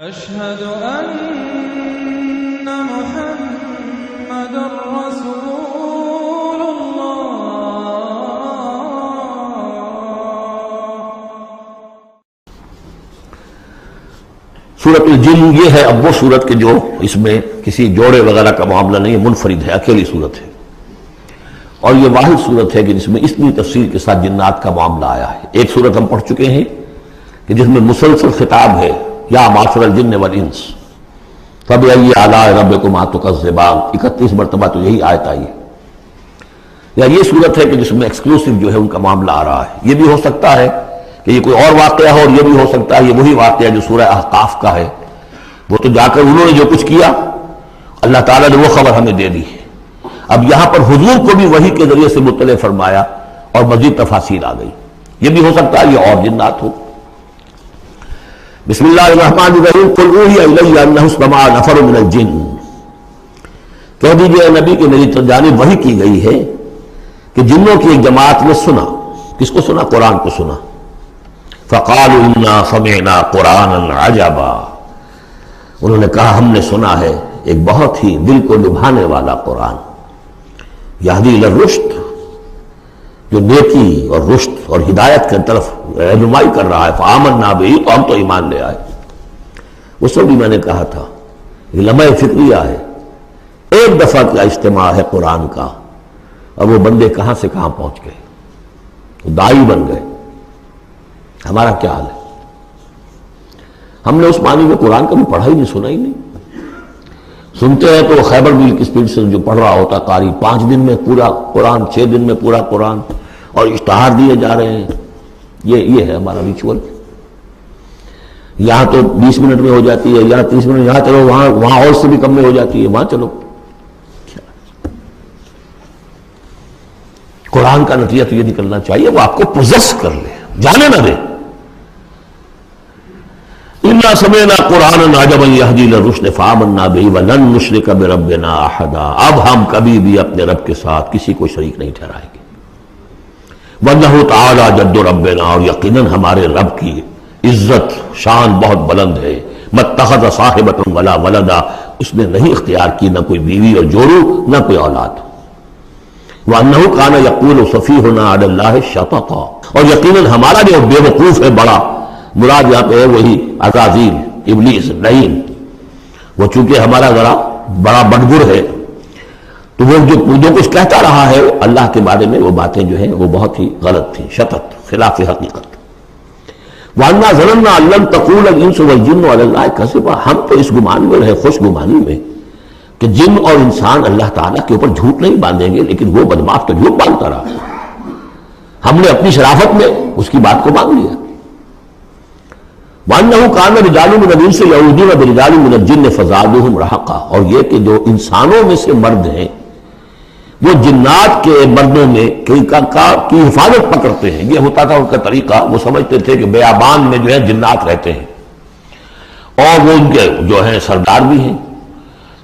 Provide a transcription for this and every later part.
أشهد أن محمد رسول الله. سورۃ الجن یہ ہے اب وہ سورت کے جو اس میں کسی جوڑے وغیرہ کا معاملہ نہیں ہے، منفرد ہے، اکیلی سورت ہے، اور یہ واحد سورت ہے کہ جس میں اتنی تفصیل کے ساتھ جنات کا معاملہ آیا ہے۔ ایک سورت ہم پڑھ چکے ہیں کہ جس میں مسلسل خطاب ہے، یا معاشر الجن والانس فبأي آلاء ربكما تكذبان، 31 مرتبہ تو یہی آیت آئی ہے۔ یا یہ صورت ہے کہ جس میں ایکسکلوسیو جو ہے ان کا معاملہ آ رہا ہے۔ یہ بھی ہو سکتا ہے کہ یہ کوئی اور واقعہ ہو، اور یہ بھی ہو سکتا ہے یہ وہی واقعہ جو سورہ احقاف کا ہے، وہ تو جا کر انہوں نے جو کچھ کیا اللہ تعالیٰ نے وہ خبر ہمیں دے دی ہے، اب یہاں پر حضور کو بھی وحی کے ذریعے سے مطلع فرمایا اور مزید تفاصیل آ گئی۔ یہ بھی ہو سکتا ہے یہ اور جنات ہو۔ بسم اللہ الرحمن الرحیم قل اوحی الی انہ استمع نفر من الجن، کہہ دیجئے نبی کہ میری جانب وحی کی گئی ہے کہ جنوں کی ایک جماعت نے سنا۔ کس کو سنا؟ قرآن کو سنا۔ فقالوا انا سمعنا قرآنا عجبا، انہوں نے کہا ہم نے سنا ہے ایک بہت ہی دل کو لبھانے والا قرآن، یہدی الی الرشد، جو نیکی اور رشد اور ہدایت کی طرف رہنمائی کر رہا ہے۔ فآمنا بہ، تو ہم تو ایمان لے آئے۔ اس وقت بھی میں نے کہا تھا یہ لمحہ فکریہ ہے، ایک دفعہ کا اجتماع ہے قرآن کا، اور وہ بندے کہاں سے کہاں پہنچ گئے، داعی بن گئے۔ ہمارا کیا حال ہے؟ ہم نے اس معنی میں قرآن کبھی پڑھا ہی نہیں، سنا ہی نہیں۔ سنتے ہیں تو خیبر میل کی سپیڈ سے جو پڑھ رہا ہوتا قاری، 5 دن میں پورا قرآن، 6 دن میں پورا قرآن، اور اشتہار دیے جا رہے ہیں۔ یہ ہے ہمارا ریچول۔ یہاں تو 20 منٹ میں ہو جاتی ہے، یہاں 30 منٹ، یہاں چلو وہاں اور سے بھی کم میں ہو جاتی ہے، وہاں چلو۔ قرآن کا نتیجہ تو یہ نکلنا چاہیے وہ آپ کو پوزیس کر لے، جانے نہ دے۔ اِنَّا سَمِعْنَا قُرْآنًا عَجَبًا يَهْدِي إِلَى الرُّشْدِ فَآمَنَّا بِهِ وَلَن نُّشْرِكَ بِرَبِّنَا أَحَدًا، اب ہم کبھی بھی اپنے رب کے ساتھ کسی کو شریک نہیں ٹھہرائیں گے۔ وَإِنَّهُ تَعَالَىٰ جَدُّ رَبِّنَا، اور یقیناً ہمارے رب کی عزت شان بہت بلند ہے۔ مَتَّخَذَ صَاحِبَةً وَلَا وَلَدًا، اس نے نہیں اختیار کی نہ کوئی بیوی اور جوڑو نہ کوئی اولاد۔ وَأَنَّهُ كَانَ يَقُولُ سَفِيهُنَا عَلَى اللَّهِ شَطَطًا، اور یقیناً ہمارا جو بے وقوف ہے بڑا، مراد یہاں پہ ہے وہی عزازیل، ابلیس، لعین، وہ چونکہ ہمارا ذرا بڑا بدگر ہے، تو وہ جو کچھ کہتا رہا ہے اللہ کے بارے میں، وہ باتیں جو ہیں وہ بہت ہی غلط تھیں، شطط، خلاف حقیقت۔ وَأَنَّا ظَنَنَّا أَن لَّن تَقُولَ الْإِنسُ وَالْجِنُّ عَلَى اللَّهِ كَذِبًا، ہم تو اس گمان میں رہے، خوش گمانی میں، کہ جن اور انسان اللہ تعالیٰ کے اوپر جھوٹ نہیں باندھیں گے، لیکن وہ بدماش تو جھوٹ باندھتا رہا۔ ہم نے اپنی شرافت میں اس کی بات کو مان لیا۔ وَأَنَّهُ كَانَ رِجَالٌ مِّنَ الْإِنسِ يَعُوذُونَ بِرِجَالٍ مِّنَ الْجِنِّ فَزَادُوهُمْ رَهَقًا، اور یہ کہ جو انسانوں میں سے مرد ہیں وہ جنات کے مردوں میں کی حفاظت پکڑتے ہیں۔ یہ ہوتا تھا ان کا طریقہ، وہ سمجھتے تھے کہ بیابان میں جو ہے جنات رہتے ہیں، اور وہ ان کے جو ہیں سردار بھی ہیں،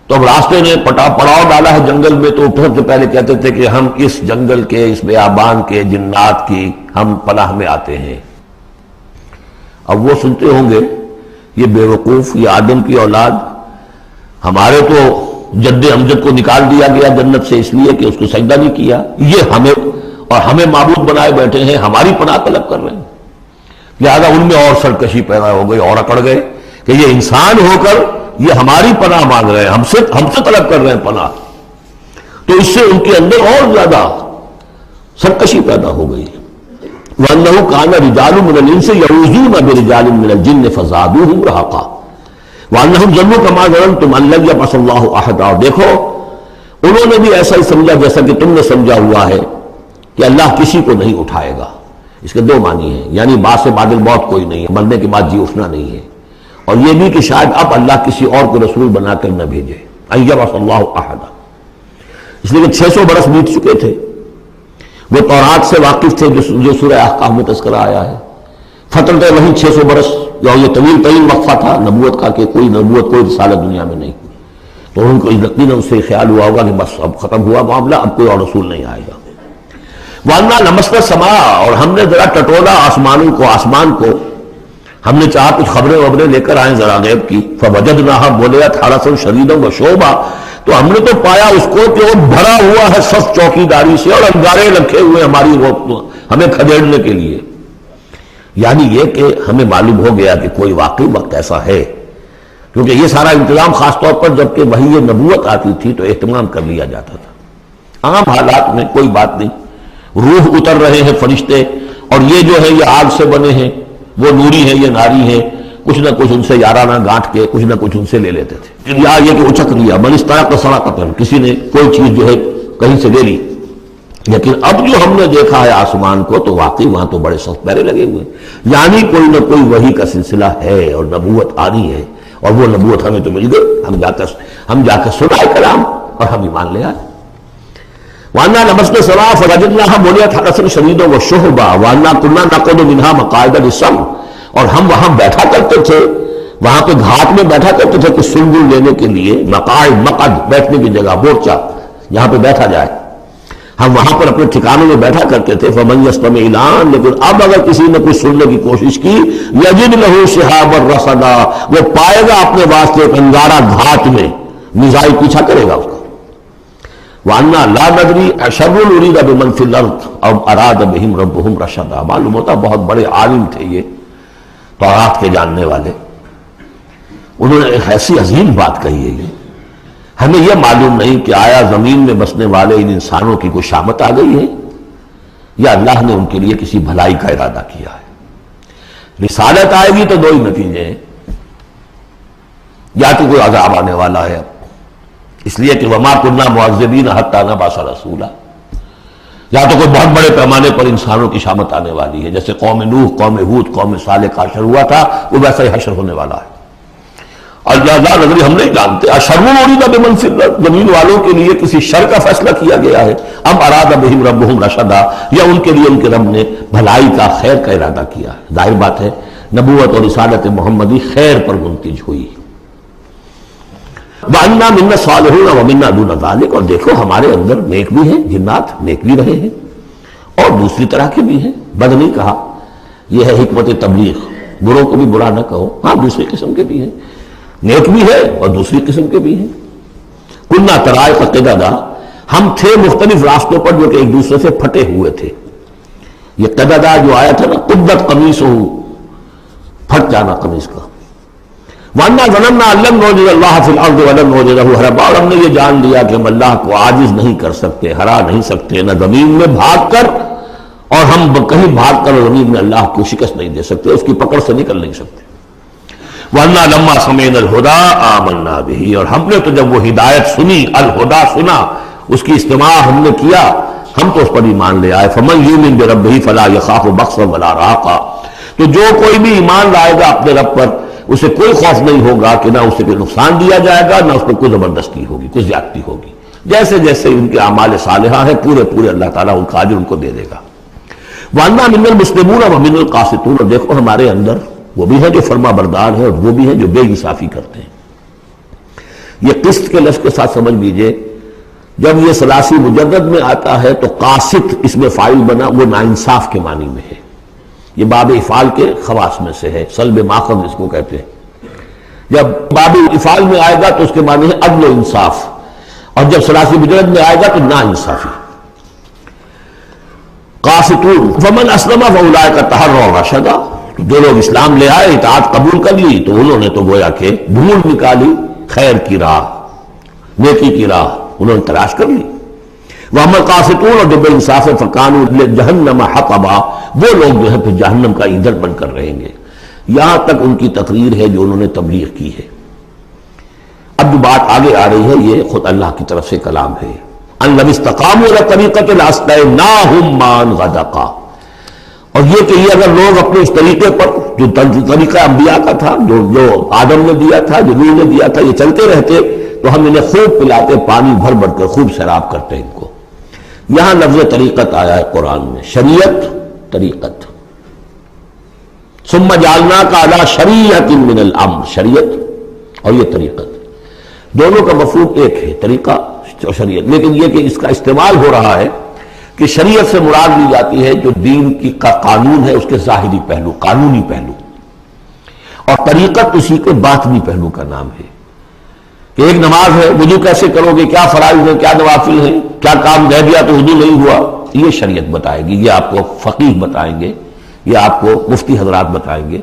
تو اب راستے نے پڑاؤ ڈالا ہے جنگل میں، تو سب سے پہلے کہتے تھے کہ ہم اس جنگل کے، اس بیابان کے جنات کی ہم پناہ میں آتے ہیں۔ اب وہ سنتے ہوں گے یہ بے وقوف، یہ آدم کی اولاد، ہمارے تو جد امجد کو نکال دیا گیا جنت سے اس لیے کہ اس کو سجدہ نہیں کیا، یہ ہمیں معبود بنائے بیٹھے ہیں، ہماری پناہ طلب کر رہے ہیں۔ لہذا ان میں اور سرکشی پیدا ہو گئی، اور اکڑ گئے کہ یہ انسان ہو کر یہ ہماری پناہ مانگ رہے ہیں، ہم سے طلب کر رہے ہیں پناہ، تو اس سے ان کے اندر اور زیادہ سرکشی پیدا ہو گئی۔ وَأَنَّهُ كَانَ رِجَالٌ مِّنَ الْإِنسِ يَعُوذُونَ بِرِجَالٍ مِّنَ الْجِنِّ فَزَادُوهُمْ رَهَقًا وَأَنَّهُمْ ظَنُّوا كَمَا ظَنَنتُمْ أَن لَّن يَبْعَثَ اللَّهُ أَحَدًا، اور دیکھو انہوں نے بھی ایسا ہی سمجھا جیسا کہ تم نے سمجھا ہوا ہے کہ اللہ کسی کو نہیں اٹھائے گا۔ اس کے 2 معنی ہیں، یعنی بعد سے بعد الموت کوئی نہیں ہے، مرنے کے بعد جی اٹھنا نہیں ہے، اور یہ بھی کہ شاید اب اللہ کسی اور کو رسول بنا کر نہ بھیجے، أن يبعث الله أحدا، اس لیے کہ 600 برس بیت چکے تھے، وہ تورات سے واقف تھے جو سورہ احقاف میں تذکرہ آیا ہے، فترت وہی 600 برس، یا یہ طویل ترین وقفہ تھا نبوت کا کہ کوئی نبوت کوئی رسالت دنیا میں نہیں، تو ان کو یقیناً اس سے خیال ہوا ہوگا کہ بس اب ختم ہوا معاملہ، اب کوئی اور رسول نہیں آئے گا۔ وَأَنَّا لَمَسْنَا السَّمَاءَ، اور ہم نے ذرا ٹٹولا آسمان کو، ہم نے چاہا کچھ خبریں وبریں لے کر آئیں ذرا غیب کی، فوجدناها ملئت حرسا شدیدا وشوبا، تو ہم نے تو پایا اس کو کہ وہ بھرا ہوا ہے صف چوکیداری سے اور انگارے رکھے ہوئے ہماری ہمیں کھدیڑنے کے لیے. یعنی یہ کہ ہمیں معلوم ہو گیا کہ کوئی واقعی وقت ایسا ہے، کیونکہ یہ سارا انتظام خاص طور پر جب کہ وحی نبوت آتی تھی تو اہتمام کر لیا جاتا تھا. عام حالات میں کوئی بات نہیں، روح اتر رہے ہیں فرشتے، اور یہ جو ہے یہ آگ سے بنے ہیں، وہ نوری ہے یہ ناری ہے، کچھ نہ کچھ ان سے یارانہ گانٹھ کے کچھ نہ کچھ ان سے لے لیتے تھے. یا یہ کہ اچک لیا، من استرق صراقۃ، کسی نے کوئی چیز جو ہے کہیں سے لے لی. لیکن اب جو ہم نے دیکھا ہے آسمان کو تو واقعی وہاں تو بڑے سخت پہرے لگے ہوئے، یعنی کوئی نہ کوئی وحی کا سلسلہ ہے اور نبوت آنی ہے، اور وہ نبوت ہمیں تو مل گئی. ہم جا کر سنائے کلام اور ہم ایمان لے آئے. وَأَنَّا لَمَسْنَا السَّمَاءَ فَوَجَدْنَاهَا مُلِئَتْ حَرَسًا شَدِيدًا وَشُهُبًا وَأَنَّا كُنَّا نَقْعُدُ مِنْهَا مَقَاعِدَ لِلسَّمْعِ، اور ہم وہاں بیٹھا کرتے تھے، وہاں پہ گھاٹ میں بیٹھا کرتے تھے کہ سنگل لینے کے لیے، مقاعد مقعد بیٹھنے کی جگہ، مورچہ جہاں پہ بیٹھا جائے، ہم وہاں پر اپنے ٹھکانوں میں بیٹھا کرتے تھے. فَمَن يَسْتَمِعِ الْآنَ، لیکن اب اگر کسی نے کچھ سننے کی کوشش کی، يَجِدْ لَهُ شِهَابًا رَصَدًا، وہ پائے گا اپنے واسطے ایک انگارہ گھاٹ میں، میزائل پیچھا کرے گا اس کا. وَأَنَّا لَا نَدْرِي أَشَرٌّ أُرِيدَ بِمَنْ فِي الْأَرْضِ أَمْ أَرَادَ بِهِمْ رَبُّهُمْ رَشَدًا. معلوم ہوتا بہت بڑے عالم تھے یہ تورات کے جاننے والے، انہوں نے ایک ایسی عظیم بات کہی ہے. یہ ہمیں یہ معلوم نہیں کہ آیا زمین میں بسنے والے ان انسانوں کی کوئی شامت آ گئی ہے یا اللہ نے ان کے لیے کسی بھلائی کا ارادہ کیا ہے. رسالت آئے گی تو دو ہی نتیجے ہیں، یا تو کوئی عذاب آنے والا ہے اس لیے کہ وما كنا معذبین حتی نبعث رسولا، یا تو کوئی بہت بڑے پیمانے پر انسانوں کی شامت آنے والی ہے، جیسے قوم نوح، قوم ہود، قوم صالح کا حشر ہوا تھا، وہ ویسا ہی حشر ہونے والا ہے. اللہ نظری ہم نہیں جانتے. اشر ارید بمن فی الارض، زمین والوں کے لیے کسی شر کا فیصلہ کیا گیا ہے، ام اراد بہم ربہم رشدا، یا ان کے لیے ان کے رب نے بھلائی کا خیر کا ارادہ کیا ہے. ظاہر بات ہے نبوت اور رسالت محمدی خیر پر منتج ہوئی. وَأَنَّا مِنَّا الصَّالِحُونَ وَمِنَّا دُونَ ذَلِكَ، اور دیکھو ہمارے اندر نیک بھی ہیں، جنات نیک بھی رہے ہیں اور دوسری طرح کے بھی ہیں. بد نہیں کہا، یہ ہے حکمت تبلیغ، بروں کو بھی برا نہ کہو. ہاں دوسری قسم کے بھی ہیں، نیک بھی ہے اور دوسری قسم کے بھی ہیں. کُنَّا طَرَائِقَ قِدَدًا، ہم تھے مختلف راستوں پر جو کہ ایک دوسرے سے پھٹے ہوئے تھے. یہ قددا جو آیا تھا نا، قدت قمیصہ، پھٹ جانا قمیص کا. وَأَنَّا ظَنَنَّا أَن لَّن نُعْجِزَ اللَّهَ فِي الْأَرْضِ وَلَن نُعْجِزَهُ هَرَبًا، اور ہم نے یہ جان لیا کہ ہم اللہ کو عاجز نہیں کر سکتے، ہرا نہیں سکتے، نہ زمین میں بھاگ کر، اور ہم کہیں بھاگ کر زمین میں اللہ کو شکست نہیں دے سکتے، اس کی پکڑ سے نکل نہیں سکتے. وَأَنَّا لَمَّا سَمِعْنَا الْهُدَىٰ آمَنَّا بِهِ، اور ہم نے تو جب وہ ہدایت سنی، الہدا سنا، اس کی استماع ہم نے کیا، ہم تو اس پر ایمان لے آئے. فَمَن يُؤْمِن بِرَبِّهِ فَلَا يَخَافُ بَخْسًا وَلَا رَهَقًا، تو جو کوئی بھی ایمان لائے گا اپنے رب پر، اسے کوئی خوف نہیں ہوگا کہ نہ اسے کوئی نقصان دیا جائے گا، نہ اس پر کوئی زبردستی ہوگی، کوئی زیادتی ہوگی. جیسے جیسے ان کے اعمال صالحہ ہیں پورے پورے اللہ تعالیٰ ان کا اجر ان کو دے دے گا. وَأَنَّا مِنَّا الْمُسْلِمُونَ وَمِنَّا الْقَاسِطُونَ، اور دیکھو ہمارے اندر وہ بھی ہیں جو فرما بردار ہیں اور وہ بھی ہیں جو بے انصافی کرتے ہیں. یہ قسط کے لفظ کے ساتھ سمجھ لیجئے، جب یہ ثلاثی مجرد میں آتا ہے تو قاسط اس میں فاعل بنا، وہ ناانصاف کے معنی میں ہے. یہ باب افعال کے خواص میں سے ہے، سلب ماخذ اس کو کہتے ہیں. جب باب افعال میں آئے گا تو اس کے معنی ہے عدل و انصاف، اور جب ثلاثی مجرد میں آئے گا تو ناانصافی. قاسطون فمن اسلم فاولئک تحروا رشدا، جو لوگ اسلام لے آئے، اطاعت قبول کر لی، تو انہوں نے تو گویا کہ ڈھونڈ نکالی خیر کی راہ، نیکی کی راہ انہوں نے تلاش کر لی. وَأَمَّا الْقَاسِطُونَ، اور جو بے انصاف فَكَانُوا لِجَهَنَّمَ حَطَبًا، وہ لوگ جو ہے پھر جہنم کا ایندھن بن کر رہیں گے. یہاں تک ان کی تقریر ہے جو انہوں نے تبلیغ کی ہے. اب جو بات آگے آ رہی ہے یہ خود اللہ کی طرف سے کلام ہے. أَن لَّوِ اسْتَقَامُوا عَلَى الطَّرِيقَةِ لَأَسْقَيْنَاهُم مَّاءً غَدَقًا، اور یہ کہ یہ اگر لوگ اپنے اس طریقے پر جو طریقہ انبیاء کا تھا، جو آدم نے دیا تھا، جو نوح نے دیا تھا، یہ چلتے رہتے تو ہم انہیں خوب پلاتے، پانی بھر بھر کر خوب سیراب کرتے ان کو. یہاں لفظ طریقت آیا ہے قرآن میں، شریعت طریقت. ثم جعلناک علی شریعت من الامر، شریعت اور یہ طریقت دونوں کا مفہوم ایک ہے، طریقہ اور شریعت. لیکن یہ کہ اس کا استعمال ہو رہا ہے کہ شریعت سے مراد لی جاتی ہے جو دین کی کا قانون ہے، اس کے ظاہری پہلو، قانونی پہلو. اور طریقت اسی کے باطنی پہلو کا نام ہے کہ ایک نماز ہے، وضو کیسے کرو گے، کیا فرائض ہیں، کیا نوافل ہیں، کیا کام رہ گیا تو وضو نہیں ہوا، یہ شریعت بتائے گی، یہ آپ کو فقیہ بتائیں گے، یہ آپ کو مفتی حضرات بتائیں گے۔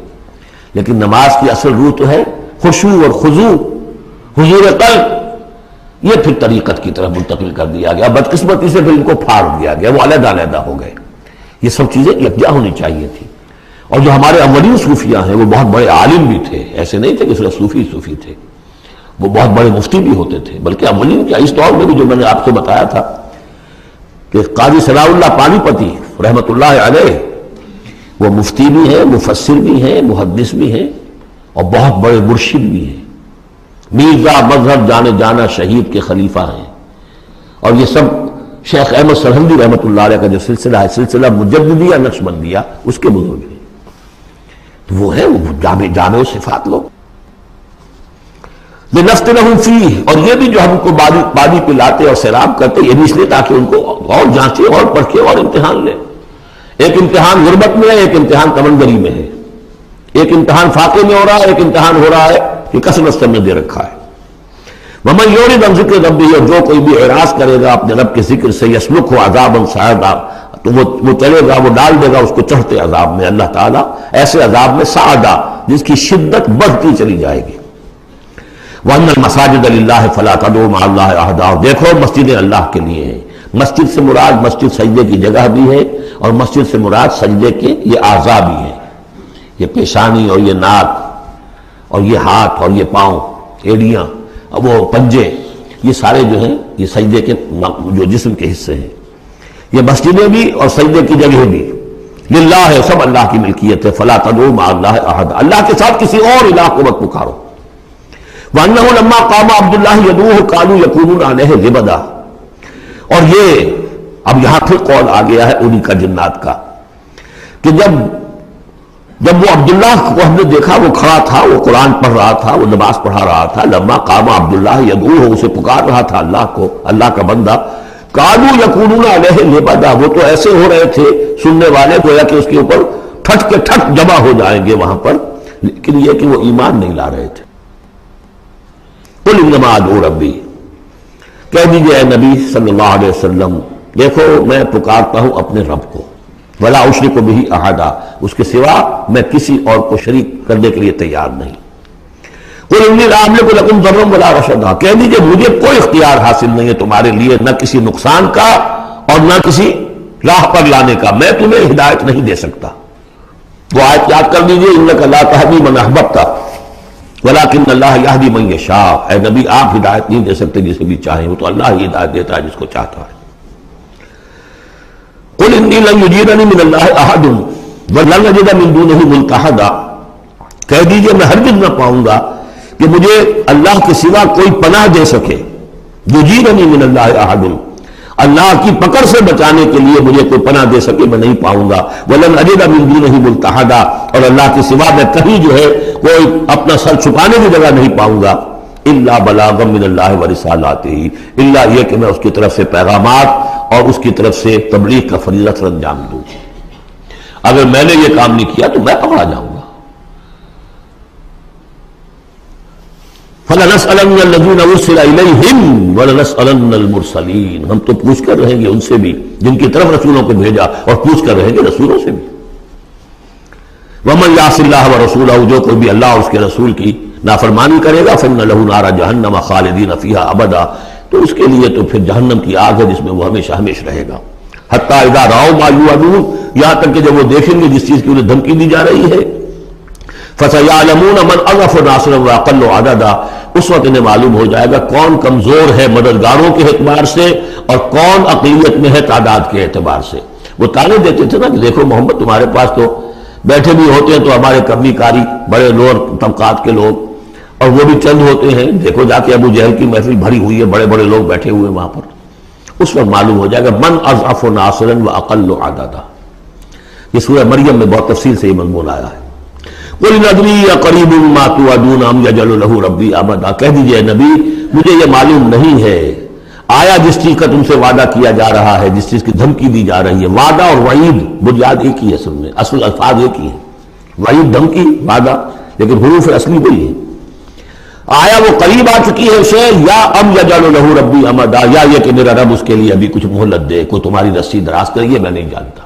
لیکن نماز کی اصل روح تو ہے خشوع اور خضوع، حضور قلب، یہ پھر طریقت کی طرف منتقل کر دیا گیا، بدقسمتی سے پھر ان کو پھاڑ دیا گیا، وہ علیحدہ علیحدہ ہو گئے۔ یہ سب چیزیں یکجا ہونی چاہیے تھی۔ اور جو ہمارے اولین صوفیاء ہیں وہ بہت بڑے عالم بھی تھے، ایسے نہیں تھے کہ صرف صوفی تھے، وہ بہت بڑے مفتی بھی ہوتے تھے، بلکہ اولین کیا اس دور میں بھی جو میں نے آپ کو بتایا تھا کہ قاضی صلاح اللہ پانی پتی رحمۃ اللہ علیہ وہ مفتی بھی ہیں، مفسر بھی ہیں، محدث بھی ہیں، اور بہت بڑے مرشد بھی ہیں، میرزا مذہب جانے جانا شہید کے خلیفہ ہیں۔ اور یہ سب شیخ احمد سرہندی رحمۃ اللہ علیہ کا جو سلسلہ ہے، سلسلہ مجددیہ نقشبندیہ، اس کے بزرگ ہیں، تو وہ ہے وہ جامع صفات لوگ۔ لنفتنہم فیہ، اور یہ بھی جو ہم کو باری پلاتے اور سیراب کرتے، یہ بھی اس لیے تاکہ ان کو اور جانچے اور پرکھے اور امتحان لے۔ ایک امتحان غربت میں ہے، ایک امتحان تمنگری میں ہے، ایک امتحان فاقے میں ہو رہا ہے، ایک امتحان ہو رہا ہے کہ کثرت سے نے دے رکھا ہے۔ ومن یعرض عن ذکر ربہ، اور جو کوئی بھی اعراض کرے گا اپنے رب کے ذکر سے، یسلکہ عذابا صعدا، تو وہ چلے گا، وہ ڈال دے گا اس کو چڑھتے عذاب میں، اللہ تعالیٰ ایسے عذاب میں صعدا جس کی شدت بڑھتی چلی جائے گی۔ وَأَنَّ الْمَسَاجِدَ لِلَّهِ فَلَا تَدْعُوا مَعَ اللَّهِ أَحَدًا، اور دیکھو مسجدیں اللہ کے لیے ہیں۔ مسجد سے مراد مسجد سجدے کی جگہ بھی ہے، اور مسجد سے مراد سجدے کے یہ اعضاء بھی ہیں، یہ پیشانی اور یہ ناک اور یہ ہاتھ اور یہ پاؤں، ایڑیاں، وہ پنجے، یہ سارے جو ہیں یہ سجدے کے جو جسم کے حصے ہیں۔ یہ مسجدیں بھی اور سجدے کی جگہ بھی للہ ہے، سب اللہ کی ملکیت ہے۔ فَلَا تَدْعُوا مَعَ اللَّهِ أَحَدًا، اللہ کے ساتھ کسی اور الہ کو مت پکارو۔ وَأَنَّهُ لَمَّا قَامَ عَبْدُ اللَّهِ يَدْعُوهُ كَانُوا يَكُونُونَ عَلَيْهِ لِبَدًا، اور یہ اب یہاں پھر قول آ گیا ہے انہی کا جنات کا کہ جب وہ عبداللہ کو ہم نے دیکھا وہ کھڑا تھا، وہ قرآن پڑھ رہا تھا، وہ نماز پڑھا رہا تھا، لما قام عبداللہ یدعوہ، اسے پکار رہا تھا اللہ کو، اللہ کا بندہ، کانوا یکونون علیہ لبدا، وہ تو ایسے ہو رہے تھے سننے والے گویا کہ اس کے اوپر ٹھٹ کے ٹھٹ جمع ہو جائیں گے وہاں پر، لیکن یہ کہ وہ ایمان نہیں لا رہے تھے۔ قل انما ادعو ربی، کہہ دیجئے اے نبی صلی اللہ علیہ وسلم، دیکھو میں پکارتا ہوں اپنے رب کو، ولا اشرک بہ احدا، اس کے سوا میں کسی اور کو شریک کرنے کے لیے تیار نہیں۔ قل انی لا املک لکم ضرا ولا رشدا، کہہ دیجئے مجھے کوئی اختیار حاصل نہیں ہے تمہارے لیے، نہ کسی نقصان کا اور نہ کسی راہ پر لانے کا، میں تمہیں ہدایت نہیں دے سکتا۔ وہ آیت یاد کر لیجئے، انک لا تہدی من احببت ولکن اللہ یہدی من یشاء، اے نبی آپ ہدایت نہیں دے سکتے جسے بھی چاہیں، وہ تو اللہ ہی ہدایت دیتا ہے جس کو چاہتا ہے۔ قل انی لن یجیرنی من اللہ احد ولن اجد من دونہ ملتحدا، کہہ دیجئے میں ہرگز نہ پاؤں گا کہ مجھے اللہ کے سوا کوئی پناہ دے سکے، یجیرنی من اللہ احد، اللہ کی پکڑ سے بچانے کے لیے مجھے کوئی پناہ دے سکے میں نہیں پاؤں گا، ولن اجد من دونہ ملتحدا، اور اللہ کے سوا میں کہیں جو ہے کوئی اپنا سر چھپانے کی جگہ نہیں پاؤں گا، الا بلاغا من اللہ ورسالاتہ، الا یہ کہ میں اس کی طرف سے پیغامات اور اس کی طرف سے تبلیغ کا فریضہ سر انجام دوں۔ اگر میں نے یہ کام نہیں کیا تو میں پکڑا جاؤں گا۔ فَلَنَسْأَلَنَّ الَّذِينَ أُرْسِلَ إِلَيْهِمْ وَلَنَسْأَلَنَّ الْمُرْسَلِينَ، ہم تو پوچھ کر رہیں گے ان سے بھی جن کی طرف رسولوں کو بھیجا، اور پوچھ کر رہیں گے رسولوں سے بھی۔ وَمَنْ يَعْصِ اللَّهَ وَرَسُولَهُ، جو کوئی بھی اللہ اور اس کے رسول کی نافرمانی کرے گا، فَإِنَّ لَهُ نَارَ جَهَنَّمَ خَالِدِينَ فِيهَا أَبَدًا، تو اس کے لیے تو پھر جہنم کی آگ ہے جس میں وہ ہمیشہ ہمیشہ رہے گا۔ حَتَّى إِذَا رَأَوْا مَا يُوعَدُونَ، یہاں تک کہ جب وہ دیکھیں گے جس چیز کی انہیں دھمکی دی جا رہی ہے، فَسَيَعْلَمُونَ مَنْ أَضْعَفُ نَاصِرًا وَأَقَلُّ عَدَدًا، اس وقت انہیں معلوم ہو جائے گا کون کمزور ہے مددگاروں کے اعتبار سے اور کون اقلیت میں ہے تعداد کے اعتبار سے۔ وہ تانے دیتے تھے نا کہ دیکھو محمد تمہارے پاس تو بیٹھے بھی ہوتے ہیں تو ہمارے کمی کاری بڑے لوور طبقات کے لوگ، اور وہ بھی چند ہوتے ہیں، دیکھو جا کے ابو جہل کی محفل بھری ہوئی ہے، بڑے بڑے لوگ بیٹھے ہوئے وہاں پر، اس وقت معلوم ہو جائے گا من اضعف ناصرا واقل عددا۔ یہ سورہ مریم میں بہت تفصیل سے یہ مضمون آیا ہے۔ قل ان ادری اقریب ما توعدون ام یجعل له ربی امدا، کہہ دیجئے نبی مجھے یہ معلوم نہیں ہے آیا جس چیز کا تم سے وعدہ کیا جا رہا ہے، جس چیز کی دھمکی دی جا رہی ہے، وعدہ اور وعید بنیاد ایک ہی ہے، اصل میں اصل الفاظ ایک ہی ہے، وعید دھمکی، وعدہ لیکن حروف اصلی وہی ہے. آیا وہ قریب آ چکی ہے اسے، یا ام یجعل لہ ربی امدا، یا یہ کہ میرا رب اس کے لیے ابھی کچھ مہلت دے، کوئی تمہاری رسی دراز کرے، یہ میں نہیں جانتا.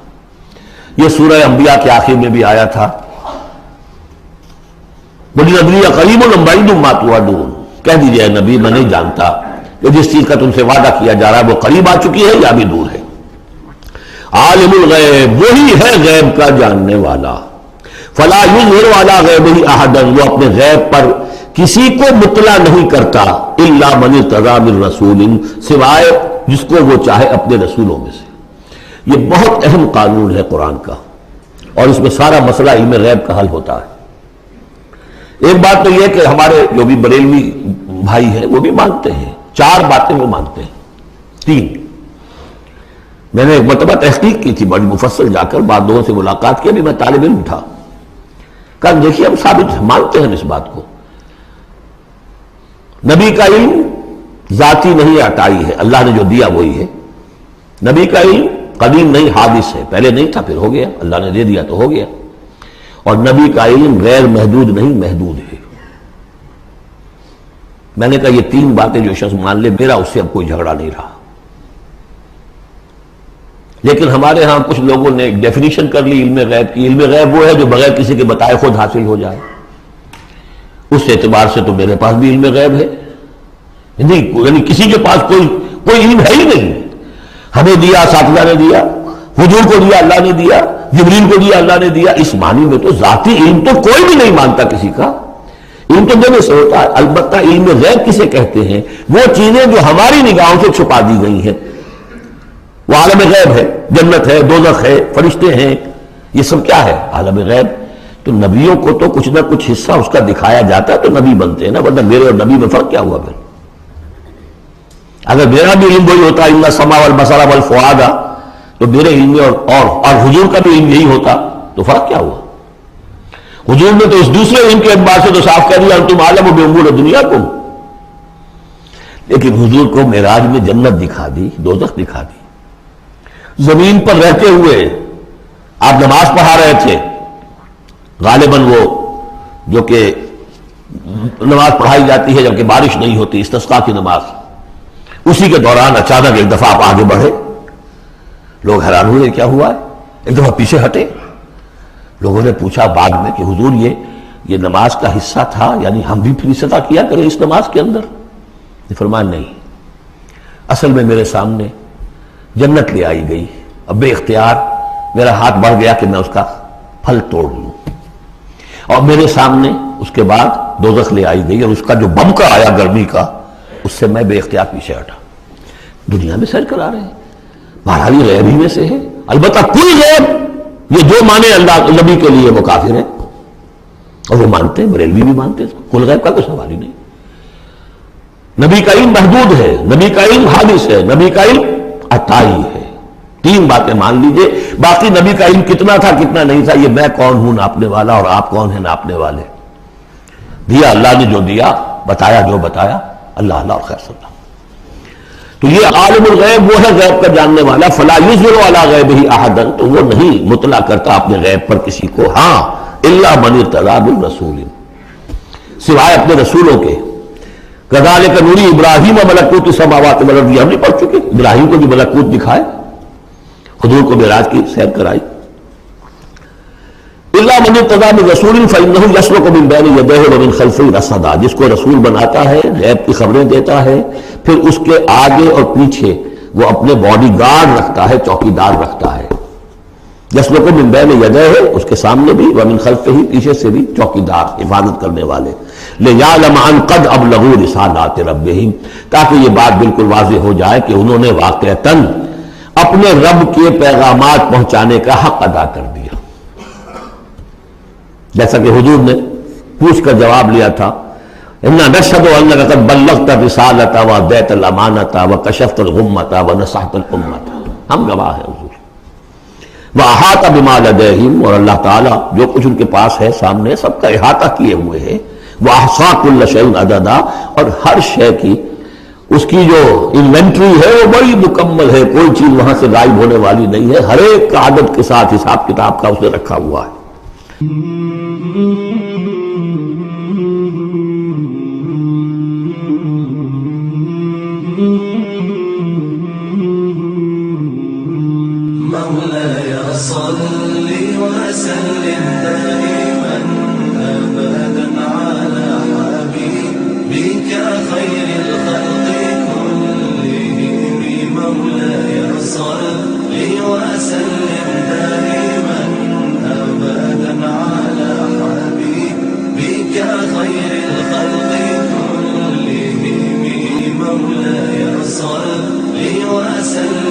یہ سورہ انبیاء کے آخر میں بھی آیا تھا، بڑی ندری قریب بعید ما توعدون، کہہ دیجئے نبی میں نہیں جانتا کہ جس چیز کا تم سے وعدہ کیا جا رہا ہے وہ قریب آ چکی ہے یا بھی دور ہے. عالم الغیب، وہی ہے غیب کا جاننے والا. فلا یظہر علی غیبہ احدا، وہ اپنے غیب پر کسی کو مطلع نہیں کرتا، الا من ارتضی من رسول، سوائے جس کو وہ چاہے اپنے رسولوں میں سے. یہ بہت اہم قانون ہے قرآن کا، اور اس میں سارا مسئلہ علم غیب کا حل ہوتا ہے. ایک بات تو یہ کہ ہمارے جو بھی بریلوی بھائی ہیں وہ بھی مانتے ہیں، 4 باتیں وہ مانتے ہیں. 3 میں نے ایک مرتبہ تحقیق کی تھی بڑی مفصل، جا کر بعد لوگوں سے ملاقات کی، ابھی میں طالب علم تھا. کہا دیکھیے ہم ثابت مانتے ہیں اس بات کو، نبی کا علم ذاتی نہیں عطائی ہے، اللہ نے جو دیا وہی ہے. نبی کا علم قدیم نہیں، حادث ہے، پہلے نہیں تھا پھر ہو گیا، اللہ نے دے دیا تو ہو گیا. اور نبی کا علم غیر محدود نہیں، محدود ہے. میں نے کہا یہ 3 باتیں جو شخص مان لے، میرا اس سے اب کوئی جھگڑا نہیں رہا. لیکن ہمارے ہاں کچھ لوگوں نے ایک ڈیفینیشن کر لی علم غیب کی. علم غیب وہ ہے جو بغیر کسی کے بتائے خود حاصل ہو جائے. اس اعتبار سے تو میرے پاس بھی علم غیب ہے نہیں، یعنی کسی کے پاس کوئی علم ہے ہی نہیں. ہمیں دیا اساتذہ نے دیا، حضور کو دیا اللہ نے دیا، جبریل کو دیا اللہ نے دیا. اس معنی میں تو ذاتی علم تو کوئی بھی نہیں مانتا کسی کا. علم تو دینے سے ہوتا ہے. البتہ علم غیب کسے کہتے ہیں؟ وہ چیزیں جو ہماری نگاہوں سے چھپا دی گئی ہیں، وہ عالم غیب ہے. جنت ہے، دوزخ ہے، فرشتے ہیں، یہ سب کیا ہے؟ عالم غیب. تو نبیوں کو تو کچھ نہ کچھ حصہ اس کا دکھایا جاتا ہے تو نبی بنتے ہیں نا، ورنہ میرے اور نبی میں فرق کیا ہوا پھر؟ اگر میرا بھی علم وہی ہوتا ان السمع والبصر والفؤاد، تو میرے علم اور حضور کا بھی علم یہی ہوتا تو فرق کیا ہوا؟ حضور نے تو اس دوسرے علم کے اعتبار سے تو صاف کہہ دیا انتم عالم بامور دنیاکم. لیکن حضور کو معراج میں جنت دکھا دی، دوزخ دکھا دی. زمین پر رہتے ہوئے آپ نماز پڑھا رہے تھے، غالباً وہ جو کہ نماز پڑھائی جاتی ہے جبکہ بارش نہیں ہوتی، استسقاء کی نماز، اسی کے دوران اچانک ایک دفعہ آپ آگے بڑھے. لوگ حیران ہوئے کیا ہوا ہے، ایک دفعہ پیچھے ہٹے. لوگوں نے پوچھا بعد میں کہ حضور یہ نماز کا حصہ تھا، یعنی ہم بھی پھر استدعا کیا کریں اس نماز کے اندر؟ فرمایا نہیں، اصل میں میرے سامنے جنت لے آئی گئی، اب بے اختیار میرا ہاتھ بڑھ گیا کہ میں اس کا پھل توڑ لوں، اور میرے سامنے اس کے بعد دوزخ لے آئی گئی، اور اس کا جو بمکا آیا گرمی کا، اس سے میں بے اختیار پیچھے ہٹا. دنیا میں سیر کرا رہے ہیں. بہرحال یہ غیب ہی میں سے ہے. البتہ کوئی غیب، یہ جو مانے اللہ نبی کے لیے وہ کافر ہے، اور وہ مانتے ہیں، بریلوی بھی مانتے ہیں. کل غیب کا کوئی سوال ہی نہیں. نبی کا علم محدود ہے، نبی کا علم حادث ہے، نبی کا علم عطائی ہے. 3 باتیں مان لیجئے. باقی نبی کا علم کتنا تھا کتنا نہیں تھا، یہ میں کون ہوں ناپنے والا اور آپ کون ہیں ناپنے والے. دیا اللہ نے جو دیا، بتایا جو بتایا، اللہ اللہ اور خیر صلی اللہ. تو یہ عالم الغیب وہ ہے غیب کا جاننے والا. فلا یظہر علی غیبہ احدا، تو وہ نہیں مطلع کرتا اپنے غیب پر کسی کو. ہاں الا من ارتضی من رسول، سوائے اپنے رسولوں کے. کذالک نری ابراہیم ملکوت السماوات والارض، ہم نہیں پڑھ چکے؟ ابراہیم کو بھی ملکوت دکھائے، حضور کو معراج کی سیر کرائی. الا من ارتضی من رسول فانہ یسلک من بین یدیہ ومن خلفہ رصدا، جس کو رسول بناتا ہے، غیب کی خبریں دیتا ہے، پھر اس کے آگے اور پیچھے وہ اپنے باڈی گارڈ رکھتا ہے، چوکیدار رکھتا ہے. یسلک من بین یدیہ، اس کے سامنے بھی، ومن خلفہ، پیچھے سے بھی چوکیدار، حفاظت کرنے والے. لیعلم ان قد ابلغوا رسالات ربہم، تاکہ یہ بات بالکل واضح ہو جائے کہ انہوں نے واقعتاً اپنے رب کے پیغامات پہنچانے کا حق ادا کر دیا. جیسا کہ حضور نے پوچھ کر جواب لیا تھا، انا نشہد انک قد بلغت الرسالۃ وادیت الامانۃ وکشفت الغمۃ ونصحت الامۃ، ہم گواہ ہیں حضور. واحاط بما لدیہم، اور اللہ تعالیٰ جو کچھ ان کے پاس ہے سامنے سب کا احاطہ کیے ہوئے ہے. واحصا کل شیء عددا، اور ہر شے کی اس کی جو انوینٹری ہے وہ بڑی مکمل ہے، کوئی چیز وہاں سے غائب ہونے والی نہیں ہے. ہر ایک کا عدد کے ساتھ حساب کتاب کا اس نے رکھا ہوا ہے. وسلم دائما أبدا على حبيبك خير الخلق كلهم مولاي صل وسلم دائما أبدا على حبيبك خير الخلق كلهم مولاي صل وسلم